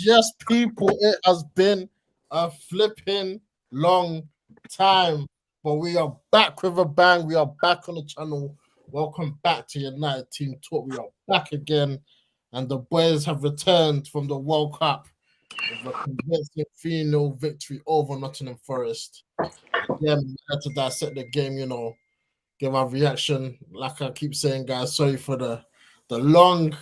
Yes, people. It has been a flipping long time, but we are back with a bang. We are back on the channel. Welcome back to United Team Talk. We are back again, and the boys have returned from the World Cup with a convincing 3-0 victory over Nottingham Forest. Again, we had to dissect the game, give our reaction. Like I keep saying, guys, sorry for the long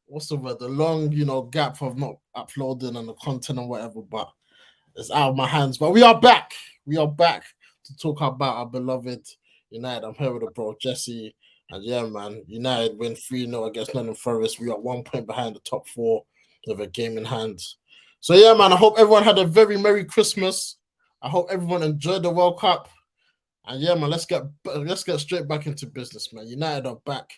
the long, gap of not uploading and the content and whatever, but it's out of my hands. But we are back. We are back to talk about our beloved United. I'm here with the bro Jesse. And yeah, man, United win 3-0 against Nottingham Forest. We are 1 point behind the top four with a game in hand. So yeah, man, I hope everyone had a very Merry Christmas. I hope everyone enjoyed the World Cup. And yeah, man, let's get straight back into business, man. United are back.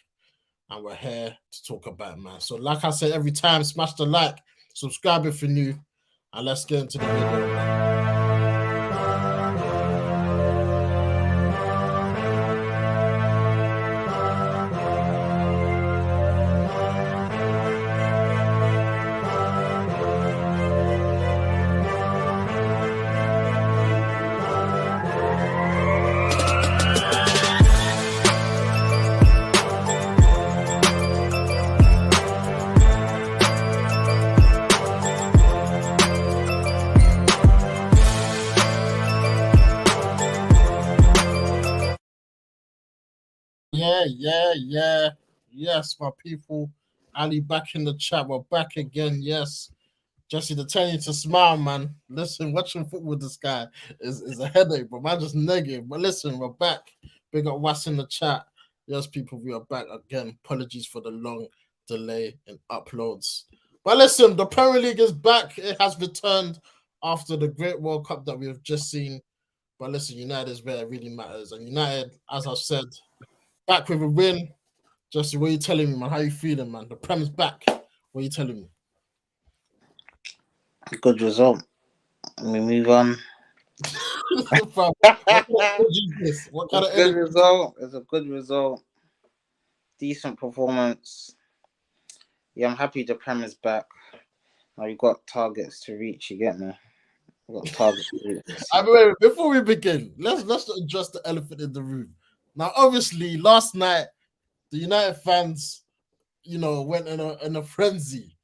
And we're here to talk about it, man. So like I say every time, smash the like, subscribe if you're new, and let's get into the video, man. Yeah. Yes, my people. Ali back in the chat. We're back again. Yes. Jesse, to tell you to smile, man. Listen, watching football with this guy is a headache, but man, just negative. But listen, we're back. Big up Was in the chat. Yes, people, we are back again. Apologies for the long delay in uploads. But listen, the Premier League is back. It has returned after the great World Cup that we have just seen. But listen, United is where it really matters. And United, as I've said, back with a win. Jesse, what are you telling me, man? How you feeling, man? The Prem's back. What are you telling me? Good result. We move on. What kind of good result? It's a good result. Decent performance. Yeah, I'm happy the Prem is back. Now we got targets to reach. You get me? We got targets to reach. I mean, before we begin, let's address the elephant in the room. Now, obviously, last night the United fans, went in a frenzy.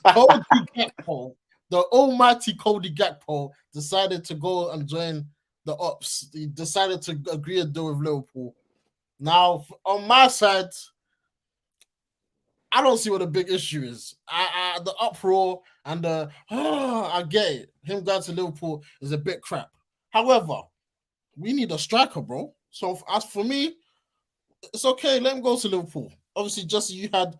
Cody Gakpo, the almighty Cody Gakpo, decided to go and join the Ops. He decided to agree a deal with Liverpool. Now, on my side, I don't see what the big issue is. The uproar and I get it. Him going to Liverpool is a bit crap. However, we need a striker, bro. So as for me, it's okay. Let him go to Liverpool. Obviously, Jesse, you had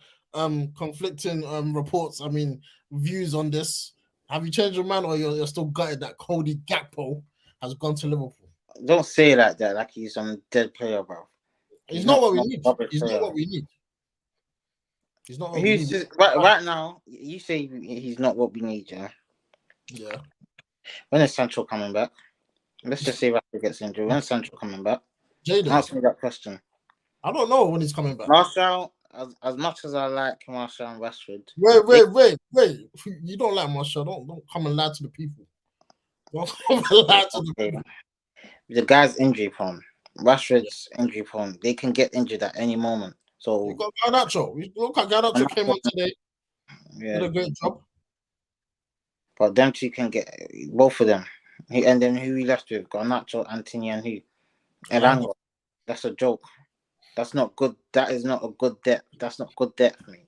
conflicting reports. I mean, views on this. Have you changed your mind, or you're still gutted that Cody Gakpo has gone to Liverpool? Don't say it like that. Like he's some dead player, bro. He's not what we need. He's not what we need. He's not what we need. Just, right now, you say he's not what we need, yeah? Yeah. When is Sancho coming back? Let's just say Rashford gets injured. When is Sancho coming back? Jaden, answer me that question. I don't know when he's coming back. Martial, as much as I like Martial and Rashford. Wait. You don't like Martial. Don't come and lie to the people. Don't come and lie to the people. The guy's injury prone. Rashford's injury prone. They can get injured at any moment. So you got Garnacho. Look at Garnacho came on today. Yeah. Did a great job. But them two can get both of them. And then who we left with? Garnacho, Anthony, and who? Elanga. That's a joke. That's not good. That is not a good depth. That's not good depth, mate.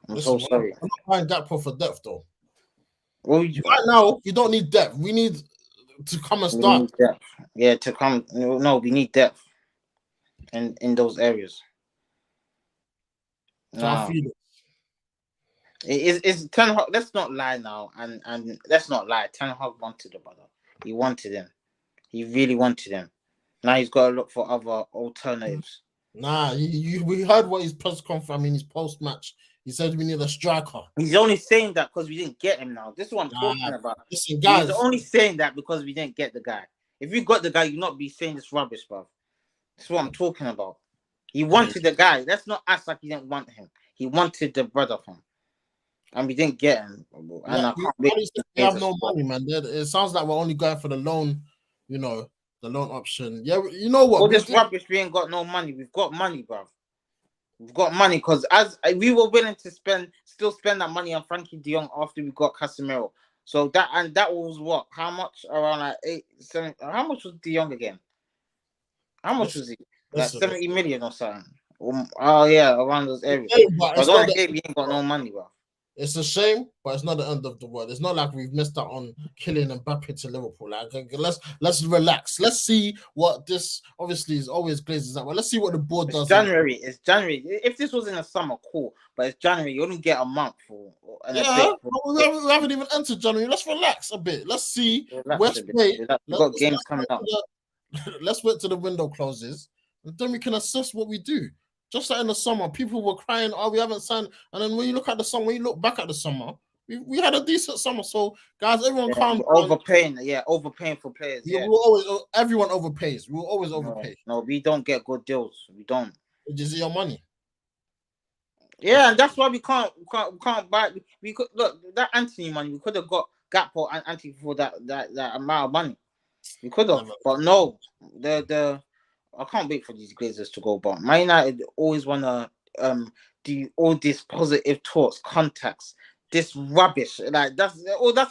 I'm so Listen, sorry. we're not buying Gakpo for depth though. Well, Right now, we don't need depth. We need to come and we start. need depth. Yeah, to come. No, we need depth in those areas. So I No, feel it. it's Ten Hag. Let's not lie now, and let's not lie. Ten Hag wanted the brother. He wanted him. He really wanted him. Now he's got to look for other alternatives. Nah, we heard what his press conference. I mean, his post match. He said we need a striker. He's only saying that because we didn't get him. Now this is what I'm talking about. Listen, He's guys. only saying that because we didn't get the guy. If you got the guy, you'd not be saying this rubbish, bro. That's what I'm talking about. He wanted the guy. Let's not act like he didn't want him. He wanted the brother from, and we didn't get him. And Yeah, I can't wait. we have no money, man. It sounds like we're only going for the loan. You know, the loan option. Yeah, you know what? All this rubbish, we ain't got no money. We've got money, bro. We've got money because as we were willing to still spend that money on Frankie De Jong after we got Casemiro. So that was what? How much? Around like 8, 7. How much was De Jong again? How much was he? Like 70 million or something. Oh yeah, around those areas. But don't say we ain't got no money, bro. It's a shame, but it's not the end of the world. It's not like we've missed out on killing Mbappe to Liverpool. Like, let's relax. Let's see what this obviously is always glazes out. But let's see what the board does. It's January. If this was in the summer, cool. But it's January. You only get a month for. We haven't even entered January. Let's relax a bit. Let's see. Let's wait. We've got games coming up. Let's wait till the window closes, and then we can assess what we do. Just like in the summer, people were crying, "Oh, we haven't signed." And then when you look at the summer, when you look back at the summer, we had a decent summer. So, guys, everyone calm down. Overpaying for players. Yeah, everyone overpays. We will always overpay. No, we don't get good deals. We don't. Which is your money. Yeah, and that's why we can't buy. We could look that Anthony money. We could have got Gakpo and Anthony for that amount of money. We could have, but no. I can't wait for these Glazers to go. But Man United always wanna do all this positive talks, contacts, this rubbish. Like that's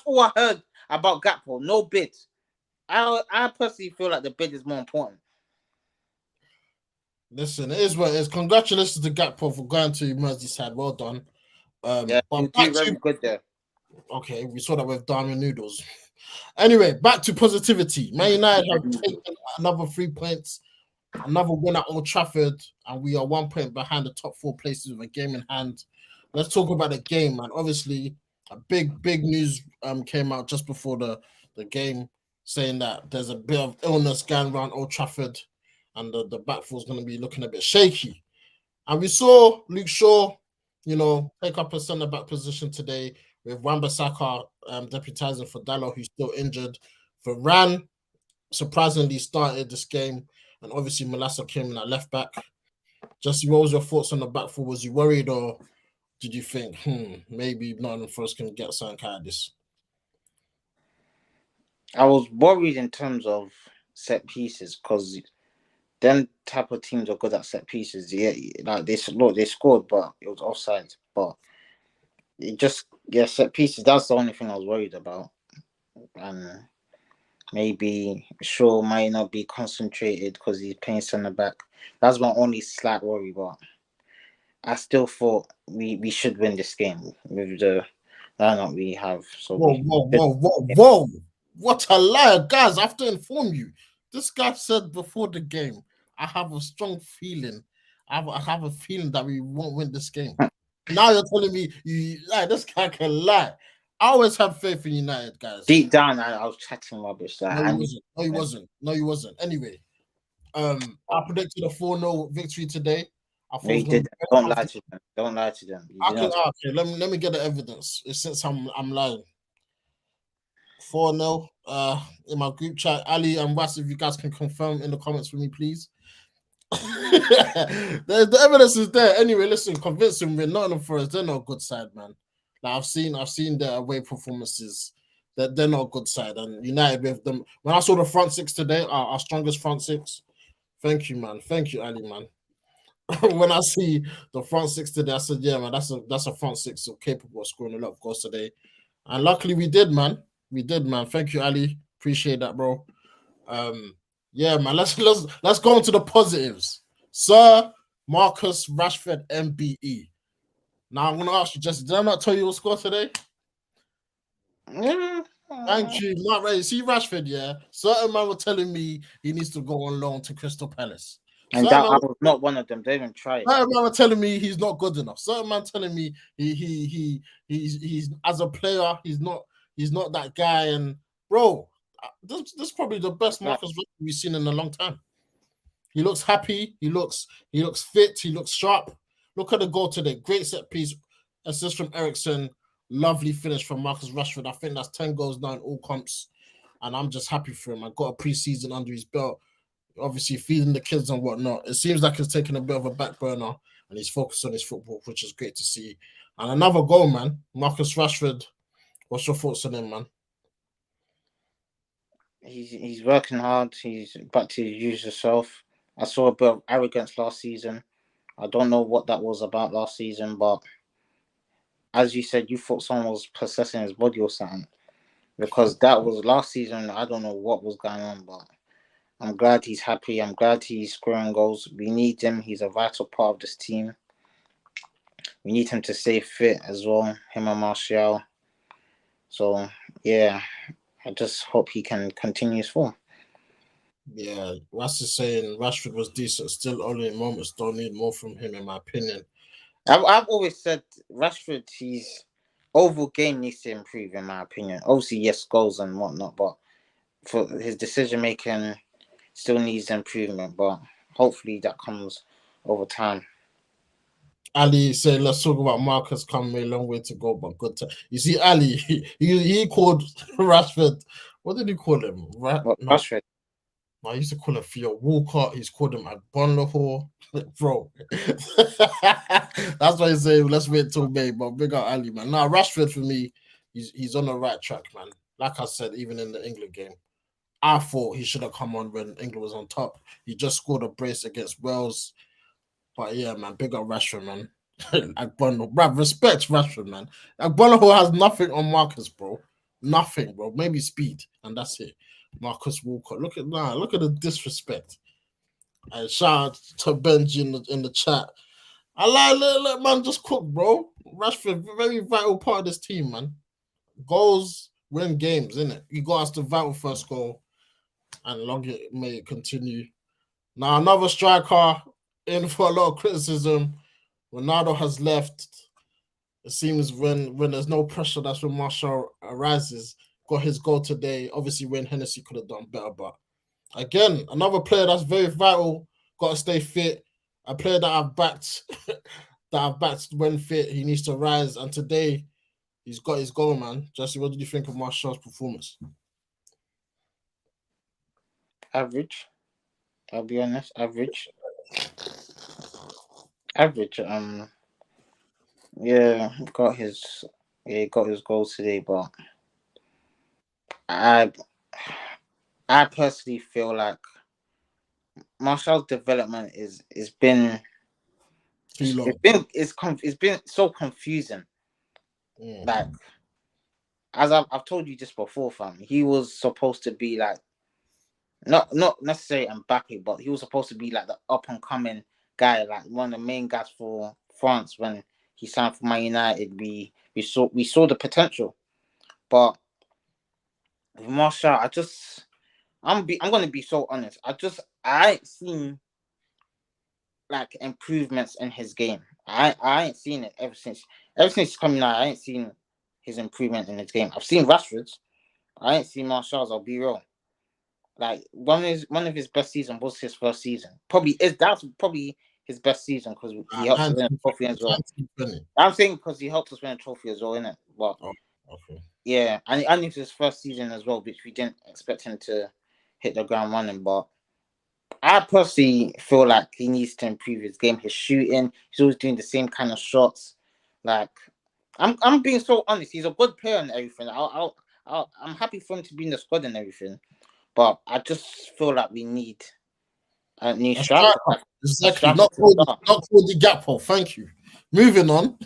all I heard about Gakpo. No bid. I personally feel like the bid is more important. Listen, it is what it is. Congratulations to Gakpo for going to Merseyside. Well done. Yeah, you do very good there. Okay, we saw that with Diamond Noodles. Anyway, back to positivity. Man United have taken another 3 points. Another win at Old Trafford, and we are 1 point behind the top 4 places with a game in hand. Let's talk about the game, man. Obviously, a big news came out just before the game saying that there's a bit of illness going around Old Trafford, and the back four is going to be looking a bit shaky. And we saw Luke Shaw, take up a centre back position today with Wan-Bissaka deputising for Dalot, who's still injured. Varane surprisingly started this game. And obviously, Malasa came in at left back. Jesse, what was your thoughts on the back four? Was you worried, or did you think, maybe Nottingham Forest can get something out of this? I was worried in terms of set pieces because them type of teams are good at set pieces. Yeah, like they scored, but it was offside. But it just set pieces. That's the only thing I was worried about, and maybe Shaw might not be concentrated because he's playing centre back. That's my only slight worry, but I still thought we should win this game with the lineup we have. So whoa! What a liar, guys! I have to inform you. This guy said before the game, "I have a strong feeling. I have a feeling that we won't win this game." Now you're telling me this guy can lie. I always have faith in United, guys. Deep down, I was chatting rubbish. No, he wasn't. Anyway, I predicted a 4-0 victory today. No, did. Don't lie to them. Don't lie to them. Okay, let me get the evidence. Since I'm lying. 4-0. In my group chat, Ali and Wes, if you guys can confirm in the comments for me, please. The evidence is there. Anyway, listen, convince them we're not for us. They're not a good side, man. Like I've seen their away performances. That they're not a good side, and United with them. When I saw the front six today, our strongest front six. Thank you, man. Thank you, Ali, man. When I see the front six today, I said, yeah, man, that's a front six so capable of scoring a lot of goals today. And luckily we did, man. We did, man. Thank you, Ali. Appreciate that, bro. Yeah, man. Let's go into the positives. Sir Marcus Rashford, MBE. Now I'm gonna ask you, Jesse. Did I not tell you your score today? Thank you, not ready. See Rashford, yeah. Certain man were telling me he needs to go on loan to Crystal Palace. And Certain that man, I was not one of them. They didn't try it. certain man were telling me he's not good enough. Certain man telling me he's as a player he's not that guy. And bro, this is probably the best Like, Marcus Rashford we've seen in a long time. He looks happy. He looks fit. He looks sharp. Look at the goal today. Great set piece. Assist from Ericsson. Lovely finish from Marcus Rashford. I think that's 10 goals now in all comps. And I'm just happy for him. I got a preseason under his belt. Obviously, feeding the kids and whatnot. It seems like he's taking a bit of a back burner and he's focused on his football, which is great to see. And another goal, man. Marcus Rashford. What's your thoughts on him, man? he's working hard. He's back to his usual self. I saw a bit of arrogance last season. I don't know what that was about last season, but as you said, you thought someone was possessing his body or something. Because that was last season. I don't know what was going on, but I'm glad he's happy. I'm glad he's scoring goals. We need him. He's a vital part of this team. We need him to stay fit as well, him and Martial. So, yeah, I just hope he can continue his form. Yeah, Russ is saying Rashford was decent, still only in moments. Don't need more from him, in my opinion. I've always said Rashford, his overall game needs to improve, in my opinion. Obviously, yes, goals and whatnot, but for his decision making still needs improvement. But hopefully that comes over time. Ali said, "Let's talk about Marcus. Come a long way to go, but good. You see, Ali, he called Rashford. What did he call him? But No, Rashford, I used to call him Theo Walcott. He's called him Agbonlahor, bro. That's why he's saying let's wait till May. But big up Ali, man. Now Rashford for me, he's on the right track, man. Like I said, even in the England game, I thought he should have come on when England was on top. He just scored a brace against Wales. But yeah, man, big up Rashford, man. Agbonlahor, bro, respect Rashford, man. Agbonlahor has nothing on Marcus, bro. Nothing, bro. Maybe speed, and that's it. Marcus Walcott. Look at the disrespect. And shout out to Benji in the chat. I like let man just cook, bro. Rashford, very vital part of this team, man. Goals win games, innit? You got us the vital first goal, and long it may it continue. Now another striker in for a lot of criticism. Ronaldo has left. It seems when there's no pressure, that's when Martial arises. Got his goal today. Obviously, Wayne Hennessy could have done better, but again, another player that's very vital. Got to stay fit. A player that I've backed, that I've backed when fit. He needs to rise, and today he's got his goal, man. Jesse, what did you think of Martial's performance? average. I'll be honest, average. Average. Yeah, got his goals today, but I I personally feel like Martial's development is been Too long. it's been so confusing. Like as I've told you just before, fam, he was supposed to be like not necessarily Mbappe, but he was supposed to be like the up and coming guy, like one of the main guys for France when he signed for Man United. We saw the potential, but with Martial, I'm gonna be so honest. I ain't seen like improvements in his game. I ain't seen it ever since he's coming out. I ain't seen his improvement in his game. I've seen Rashford's. I ain't seen Martial's. I'll be real. Like one of his best season was his first season. That's probably his best season because he helped us win a trophy as well. 1920. I'm saying because he helped us win a trophy as well, innit? But Oh, okay. yeah, and it was his first season as well, which we didn't expect him to hit the ground running. But I personally feel like he needs to improve his game, his shooting. He's always doing the same kind of shots. Like I'm being so honest. He's a good player and everything. I'm happy for him to be in the squad and everything. But I just feel like we need a new That's striker. right. A Exactly. striker to start. Not for the gap hole. Thank you. Moving on.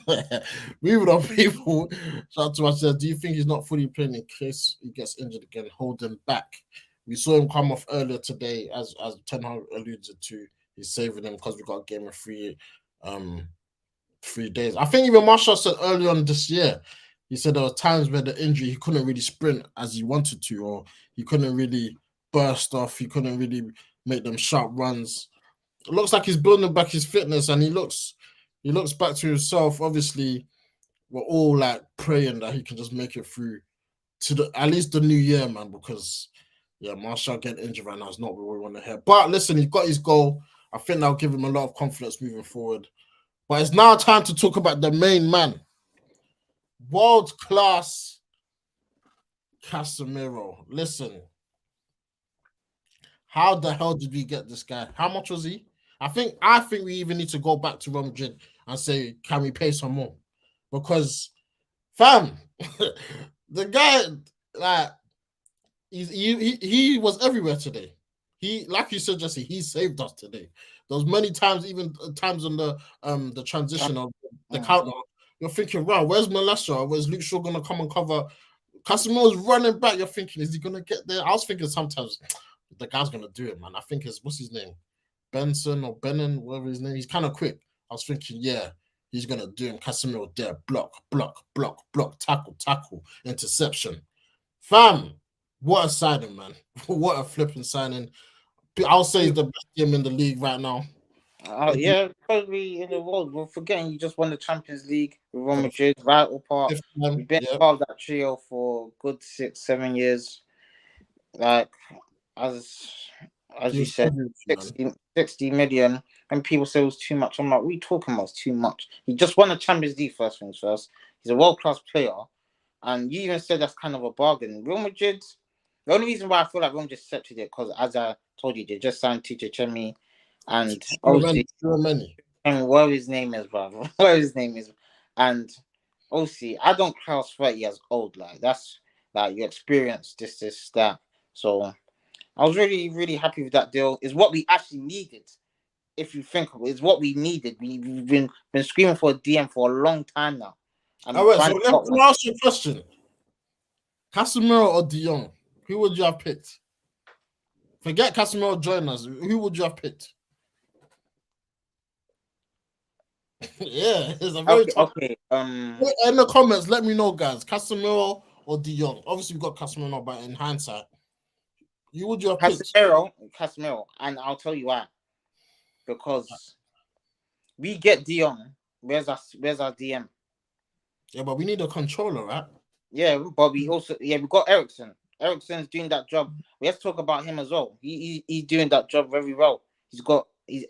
Moving on, people. Shout out to myself. Do you think he's not fully playing in case he gets injured again? Hold him back. We saw him come off earlier today, as Ten Hag alluded to. He's saving him because we got a game of 3 days. I think even Marshall said early on this year, he said there were times where the injury he couldn't really sprint as he wanted to, or he couldn't really burst off. He couldn't really make them sharp runs. It looks like he's building back his fitness, and he looks back to himself. Obviously, we're all like praying that he can just make it through to at least the new year, man. Because Marshall getting injured right now is not what we want to hear. But listen, he's got his goal. I think that'll give him a lot of confidence moving forward. But it's now time to talk about the main man, world class Casemiro. Listen, how the hell did we get this guy? How much was he? I think we even need to go back to Real Madrid and say, can we pay some more? Because, fam, the guy, like, he was everywhere today. He, like you said, Jesse, he saved us today. There was many times, even times on the transition of the counter, you're thinking, wow, where's Malesha? Where's Luke Shaw gonna come and cover? Casemiro's running back. You're thinking, is he gonna get there? I was thinking sometimes the guy's gonna do it, man. I think it's what's his name? Benson or Benin, whatever his name. He's kind of quick. I was thinking, yeah, he's gonna do him. Casemiro there, block, tackle, interception. Fam, what a signing, man. What a flipping signing. I'll say he's the best team in the league right now. Yeah, probably in the world. We're forgetting you just won the Champions League with Real Madrid, vital part. You've been part of that trio for good 6-7 years. Like, as you said, 60 million. And people say it was too much. I'm like, what are you talking about? It's too much. He just won the Champions League first things first. He's a world-class player. And you even said that's kind of a bargain. Real Madrid, the only reason why I feel like Real Madrid accepted it, because as I told you, they just signed TJ Chemi. And obviously, and whatever his name is, brother. Whatever his name is. And obviously, I don't class 30 as old. Like, that's like your experience, this, that. So I was really, really happy with that deal. It's what we actually needed. If you think of it, it's what we needed. We've been screaming for a DM for a long time now. All right, so let me ask you a question. Casemiro or De Jong? Who would you have picked? Forget Casemiro join us. Who would you have picked? Yeah, it's a very tough. Okay. In the comments, let me know, guys. Casemiro or De Jong? Obviously, we've got Casemiro now, but in hindsight, who would you have picked? Casemiro, and I'll tell you why. Because we get De Jong. Where's our DM? Yeah, but we need a controller, right? Yeah, but we got Ericsson. Ericsson's doing that job. We have to talk about him as well. He's doing that job very well.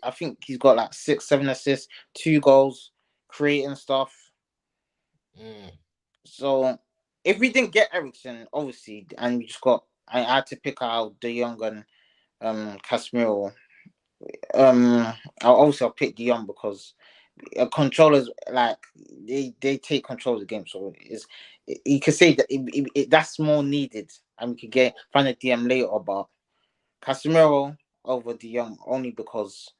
I think he's got like 6-7 assists, 2 goals, creating stuff. So if we didn't get Ericsson, obviously, and I had to pick out De Jong and Casemiro. I'll pick De Jong because controllers, like, they take control of the game. So you could say that that's more needed, and we could find a DM later. But Casemiro over De Jong only because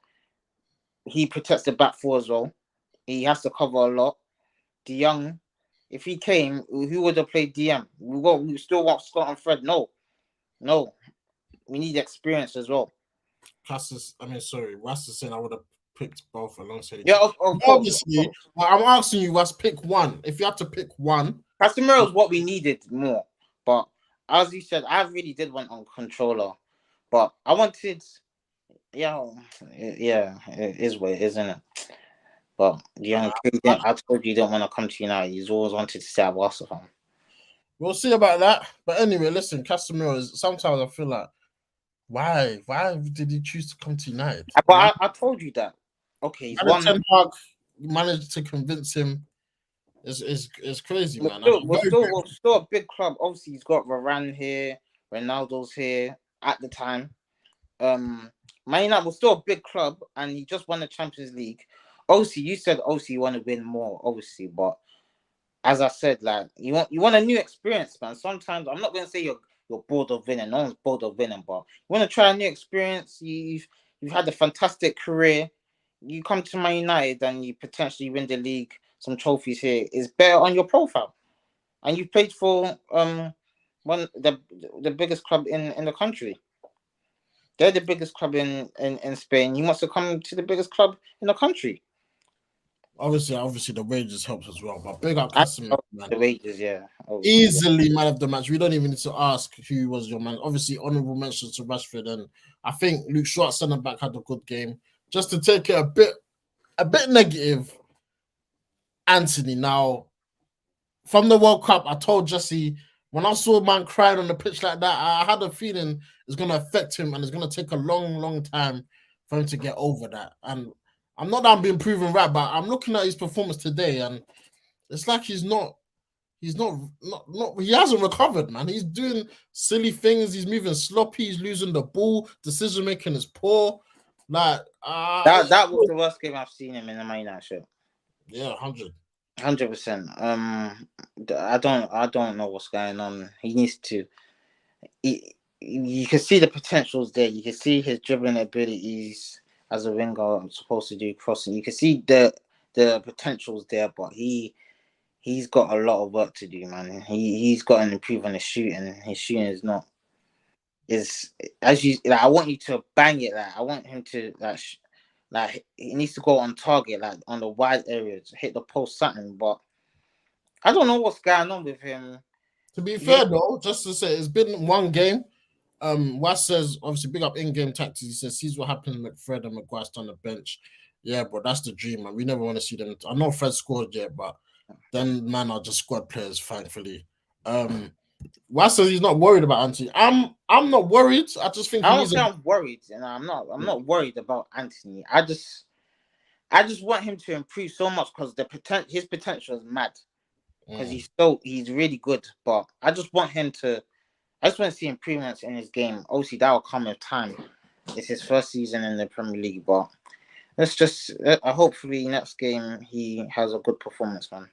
he protects the back four as well. He has to cover a lot. De Jong, if he came, who would have played DM? We still want Scott and Fred. No, we need experience as well. What's saying I would have picked both alongside. Yeah, obviously. I'm asking you, pick one. If you have to pick one, Casemiro is what we needed more. But as you said, I really did want a controller, but I wanted. It is what it is, isn't it? But I told you don't want to come to United. He's always wanted to stay at Barcelona. We'll see about that. But anyway, listen, Casemiro is sometimes I feel like why did he choose to come to United? But I told you that. Okay, he's one. Ten Hag managed to convince him. It's crazy, man. We're still a big club. Obviously, he's got Varane here, Ronaldo's here at the time. Man United was still a big club, and he just won the Champions League. Obviously, you said you want to win more, obviously, but as I said, like, you want a new experience, man. Sometimes I'm not gonna say you're bored of winning. No one's bored of winning, but you want to try a new experience. You've had a fantastic career. You come to Man United and you potentially win the league, some trophies here. Is better on your profile, and you played for the biggest club in the country. They're the biggest club in Spain. He wants to come to the biggest club in the country. Obviously, the wages helps as well. But big up I Casemiro, know man. the wages, yeah. Obviously, Easily man of the match. We don't even need to ask who was your man. Obviously, honourable mention to Rashford, and I think Luke Shaw centre back had a good game. Just to take it a bit negative. Anthony, now from the World Cup, I told Jesse when I saw a man crying on the pitch like that, I had a feeling it's going to affect him and it's going to take a long time for him to get over that. And I'm not that I'm being proven right, but I'm looking at his performance today and it's like he hasn't recovered, man. He's doing silly things. He's moving sloppy. He's losing the ball. Decision making is poor. Like that was the worst game I've seen him in a Man United shirt. Yeah, 100%. I don't know what's going on. He needs to. You can see the potentials there. You can see his dribbling abilities as a winger, supposed to do crossing. You can see the potentials there, but he's got a lot of work to do, man. He's got to improve on his shooting. His shooting is not as you like. I want you to bang it. Like I want him to like he needs to go on target, like on the wide areas, hit the post something. But I don't know what's going on with him. To be fair though, just to say, it's been one game. Wes says obviously big up in-game tactics. He says sees what happens when Fred and Maguire's on the bench. Yeah, but that's the dream, man. We never want to see them. I know Fred scored yet, but then man are just squad players, thankfully. Wes says he's not worried about Anthony. I'm not worried. I just think I don't say I'm worried, and I'm not worried about Anthony. I just want him to improve so much because his potential is mad. Because he's really good, but I just want to see improvements in his game. Obviously, that will come with time. It's his first season in the Premier League, but let's just hopefully next game he has a good performance, man.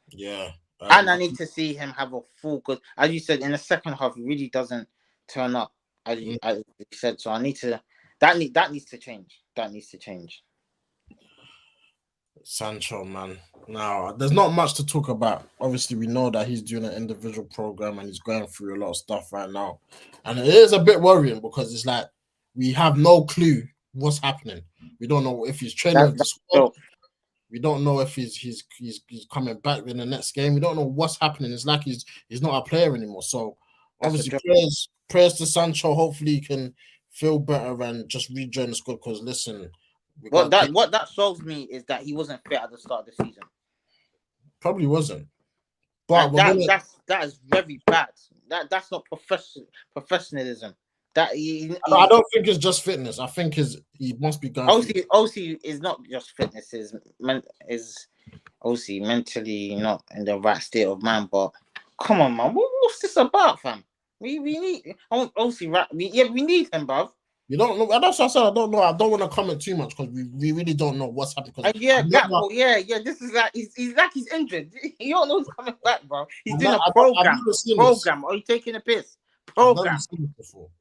Yeah, and I need to see him have a full good. As you said, in the second half, he really doesn't turn up. As you said, so I need to. That needs to change. That needs to change. Sancho, man. Now, there's not much to talk about. Obviously, we know that he's doing an individual program and he's going through a lot of stuff right now. And it is a bit worrying because it's like we have no clue what's happening. We don't know if he's training with the squad. We don't know if he's coming back in the next game. We don't know what's happening. It's like he's not a player anymore. So obviously, prayers to Sancho. Hopefully, he can feel better and just rejoin the squad. Because listen, what that shows me is that he wasn't fit at the start of the season. Probably wasn't. But that is very bad. That's not professionalism. I don't think it's just fitness. I think he must be going. OC is not just fitness. Is OC mentally not in the right state of mind. But come on, man, what's this about, fam? We need OC right. We need him, bruv. You don't know. That's what I said. I don't know. I don't want to comment too much because we really don't know what's happening. This is like he's injured. You don't know who's coming back, bro. He's doing a program. Are you taking a piss? Program.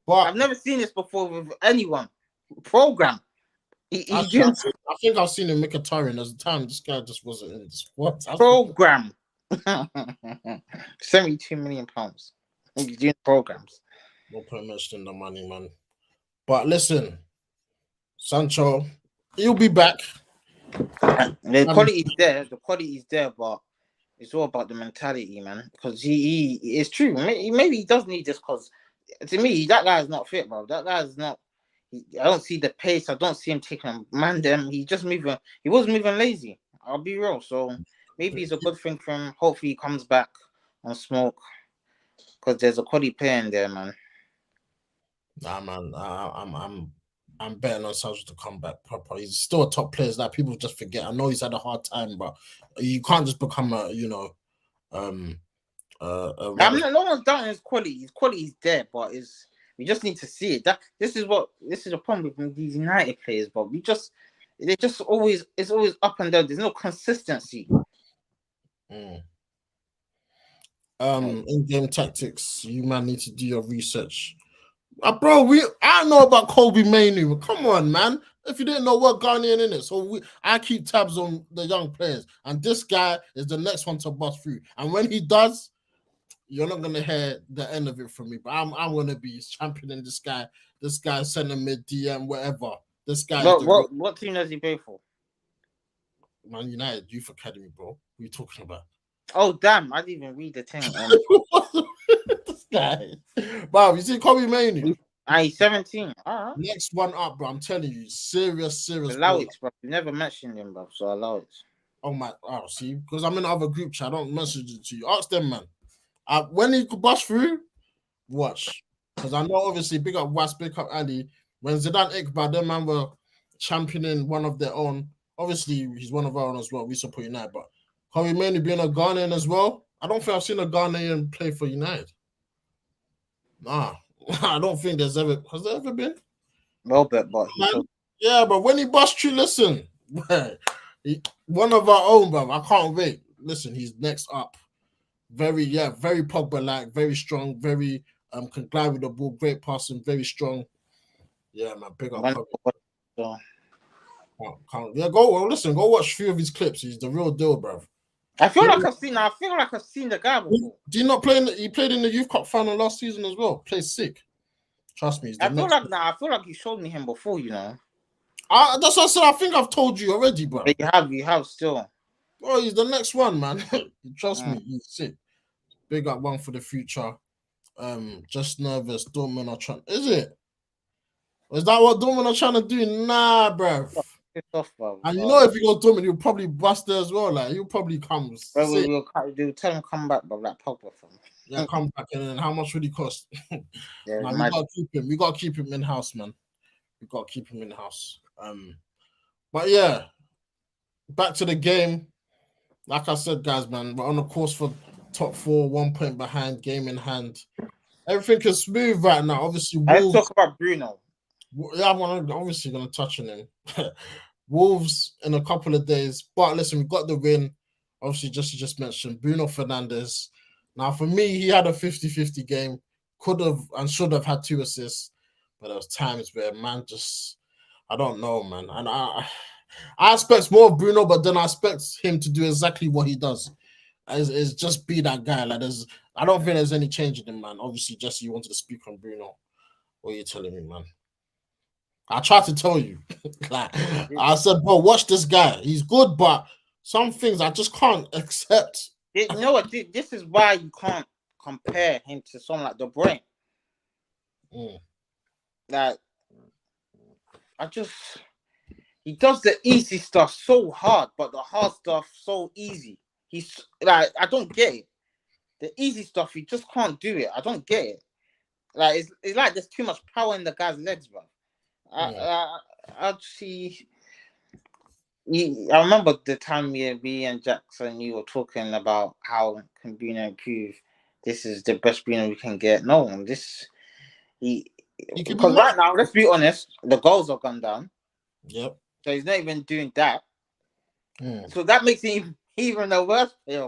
I've never seen this before with anyone. Program. I think I've seen him make a turn. There's a time this guy just wasn't in the squad. Program. £72 million. He's doing programs. No point mentioning the money, man. But listen, Sancho, he'll be back. The quality is there. The quality is there, but it's all about the mentality, man. Because he it's true. Maybe he does need this. Because to me, that guy is not fit, bro. That guy is not. I don't see the pace. I don't see him taking a man. He just moving. He was moving lazy. I'll be real. So maybe it's a good thing for him. Hopefully, he comes back on smoke. Because there's a quality player in there, man. Nah, man. I'm betting on Sancho to come back proper. He's still a top player. That people just forget. I know he's had a hard time, but you can't just become no one's doubting his quality. His quality is there, but we just need to see it. This is a problem with these United players, but it's always up and down. There's no consistency. In-game tactics, you man need to do your research. Bro, I know about Kobe Mainu. Come on, man. If you didn't know what Ghanaian in it, so I keep tabs on the young players, and this guy is the next one to bust through. And when he does, you're not gonna hear the end of it from me. But I'm gonna be championing this guy This guy sending me DM, whatever. This guy is But the real what team does he play for? Man United Youth Academy, bro. What are you talking about? Oh damn! I didn't even read the thing. This guy, bro. You see, Kobe Manu. He's 17. Alright. Next one up, bro. I'm telling you, serious Allow ball. it, bro. You never mentioned him, bro. So allow it. Oh my, oh, see, because I'm in the other group chat. I don't message it to you. Ask them, man. When he could bust through, watch. Because I know, obviously, big up West, big up Ali. When Zidane Iqbal, them man were championing one of their own. Obviously, he's one of our own as well. We support United, but Kobe Manu being a Ghanaian as well. I don't think I've seen a Ghanaian play for United. Nah, I don't think there's ever. Has there ever been? Well, but he's so. Yeah, but when he bust through, listen, one of our own, bro. I can't wait. Listen, he's next up. Very Pogba like, very strong, very can glide with the ball, great passing, very strong. Yeah, man, big up Pogba. So. Yeah, go watch a few of his clips. He's the real deal, bro. I feel like I've seen the guy before. Do you not play he played in the Youth Cup final last season as well? Plays sick. Trust me. I feel like you showed me him before, you know. That's what I said. I think I've told you already, bro. But you have still. Oh, he's the next one, man. Trust me, he's sick. Big up one for the future. Just nervous. Dortmund are trying. Is it? Is that what Dortmund are trying to do? Nah, bro. Off, bro. And you know, if he goes Dortmund, he'll probably bust there as well. Like he'll probably come. Bro, we'll tell him come back, but like Pogba from. Yeah, come back, and then how much would he cost? Yeah, we gotta keep him. We gotta keep him in house, man. We gotta keep him in house. But yeah, back to the game. Like I said, guys, man, we're on the course for top 4, 1 point behind, game in hand. Everything is smooth right now. Obviously, Wolves. Let's talk about Bruno. Yeah, I'm obviously going to touch on him. Wolves in a couple of days. But listen, we got the win. Obviously, just mentioned Bruno Fernandes. Now, for me, he had a 50-50 game. Could have and should have had 2 assists. But there was times where, man, just... I don't know, man. And I expect more of Bruno, but then I expect him to do exactly what he does. Is just be that guy. Like I don't think there's any change in him, man. Obviously, Jesse, you wanted to speak on Bruno. What are you telling me, man? I tried to tell you. Like I said, bro, watch this guy. He's good, but some things I just can't accept. You know what? This is why you can't compare him to someone like De Bruyne. Like, he does the easy stuff so hard, but the hard stuff so easy. He's like, I don't get it. The easy stuff, he just can't do it. I don't get it. Like, it's like there's too much power in the guy's legs, bro. I see. I remember the time me and Jackson, you were talking about how can Bruno improve. This is the best Bruno we can get. No, because right now, let's be honest, the goals have gone down. Yep. So he's not even doing that. So that makes him even a worse player,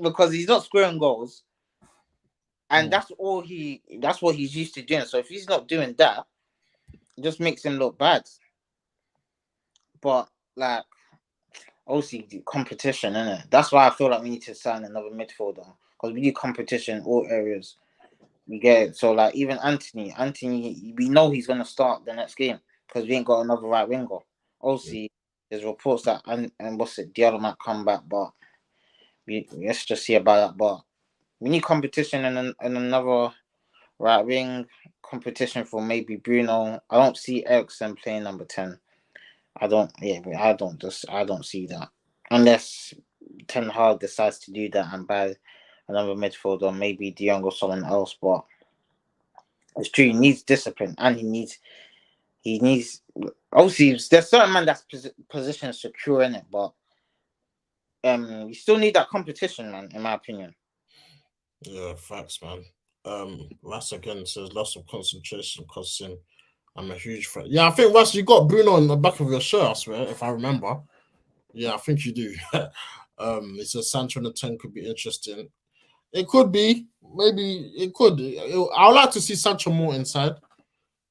because he's not scoring goals, and that's what he's used to doing. So if he's not doing that, it just makes him look bad. But like, obviously, competition, innit? That's why I feel like we need to sign another midfielder, because we need competition in all areas. We get it. So like, even Anthony, we know he's gonna start the next game because we ain't got another right winger. Obviously, there's reports that and what's it, Diallo might come back, but let's just see about that. But we need competition and another right wing, competition for maybe Bruno. I don't see Eriksen playing number 10. I don't see that unless Ten Hag decides to do that and buy another midfielder, maybe De Jong or someone else. But it's true, he needs discipline, and he needs. Obviously, there's certain man that's position secure in it, but you still need that competition, man. In my opinion. Yeah, facts, man. Russ again says loss of concentration costs him. I'm a huge fan. Yeah, I think Russ, you got Bruno on the back of your shirt, I swear, if I remember. Yeah, I think you do. It says Sancho on the 10 could be interesting. It could be. Maybe it could. I would like to see Sancho more inside,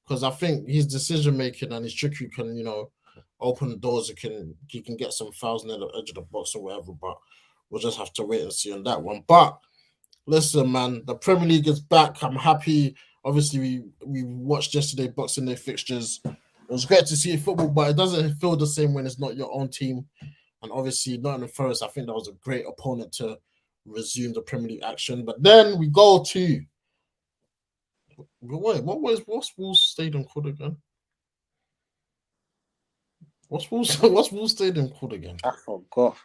because I think his decision making and his trickery can, open the doors. He can get some fouls near the edge of the box or whatever. But we'll just have to wait and see on that one. But listen, man, the Premier League is back. I'm happy. Obviously, we watched yesterday Boxing Day fixtures. It was great to see football, but it doesn't feel the same when it's not your own team. And obviously, Nottingham Forest, I think that was a great opponent to resume the Premier League action. But then we go to wait, what's Wolves Stadium called again? What's Wolves Stadium called again? I forgot.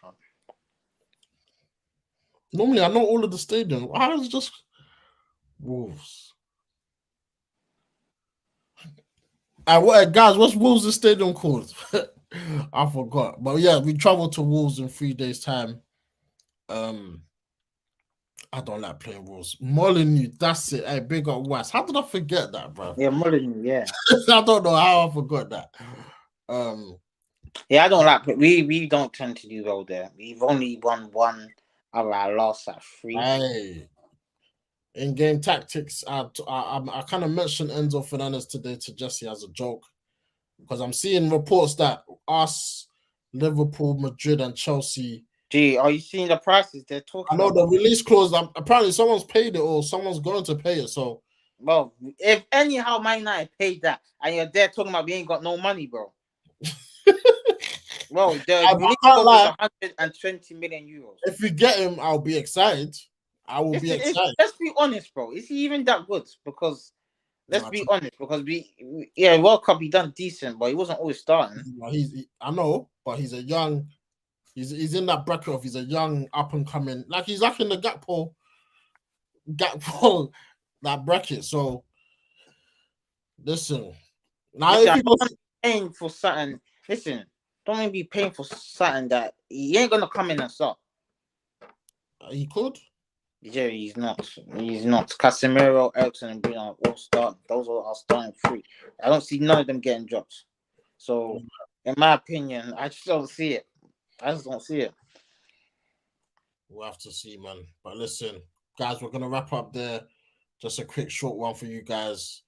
Normally, I know all of the stadium. How is it just Wolves? Guys, what's Wolves' stadium called? I forgot. But yeah, we traveled to Wolves in 3 days' time. I don't like playing Wolves. Molyneux, that's it. Hey, big up West. How did I forget that, bro? Yeah, Molyneux, yeah. I don't know how I forgot that. Yeah, I don't like. We don't tend to do well there. We've only won one of our last 3. Hey, in-game tactics. I kind of mentioned Enzo Fernandez today to Jesse as a joke because I'm seeing reports that us, Liverpool, Madrid, and Chelsea. Gee, are you seeing the prices they're talking? I know the release clause. Apparently, someone's paid it or someone's going to pay it. So, well, if anyhow Man United paid that, and you're there talking about we ain't got no money, bro. Well, the release clause is 120 million euros. If we get him, I'll be excited. I will be excited. Let's be honest, bro. Is he even that good? Because let's be honest. Because World Cup he done decent, but he wasn't always starting. I know, but he's a young. He's in that bracket of he's a young up and coming. Like he's like in the Gakpo that bracket. So listen. Now if don't be paying for something. Listen, don't even be paying for something that he ain't gonna come in and start. He could. Yeah, he's not. He's not. Casemiro, Eriksen, and Bruno all start. Those are starting 3. I don't see none of them getting dropped. So, in my opinion, I just don't see it. I just don't see it. We'll have to see, man. But listen, guys, we're gonna wrap up there. Just a quick, short one for you guys.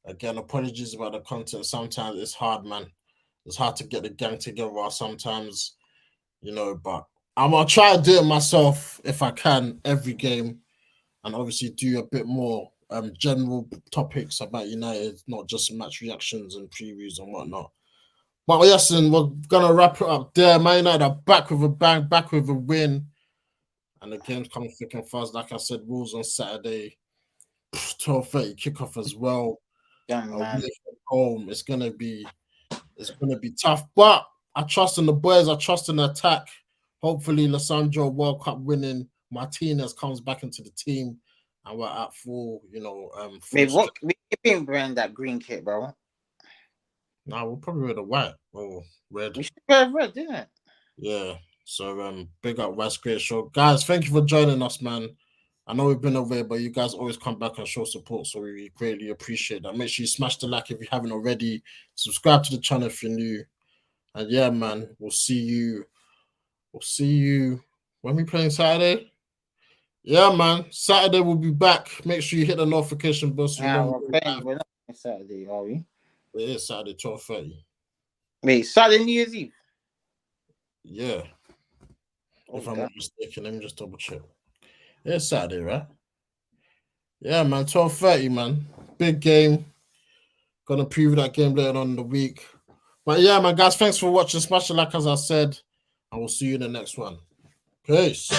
Again, apologies about the content. Sometimes it's hard, man. It's hard to get the gang together sometimes, but I'm going to try to do it myself if I can every game and obviously do a bit more general topics about United, not just match reactions and previews and whatnot. But yes, and we're going to wrap it up there. Man United are back with a bang, back with a win. And the game's coming thick and fast. Like I said, Wolves on Saturday, 12:30 kickoff as well. Home. It's gonna be tough, but I trust in the boys. I trust in the attack. Hopefully, Lissandro World Cup winning Martinez comes back into the team, and we're at full. Wait, what? We been wearing that green kit, bro. Nah, we'll probably wear the white or red. We should wear red, didn't it? Yeah. So big up West Great Show, guys. Thank you for joining us, man. I know we've been away, but you guys always come back and show support, so we greatly appreciate that. Make sure you smash the like if you haven't already. Subscribe to the channel if you're new. And yeah, man, we'll see you. We'll see you when we playing Saturday. Yeah, man. Saturday we'll be back. Make sure you hit the notification bell. We're not playing Saturday, are we? It is Saturday, 12:30. Wait, Saturday New Year's Eve? Yeah. If I'm not mistaken, let me just double check. Yeah, it's Saturday, right? Yeah, man, 12:30, man. Big game. Gonna preview that game later on in the week. But yeah, man, guys, thanks for watching. Smash the like, as I said, and we'll see you in the next one. Peace.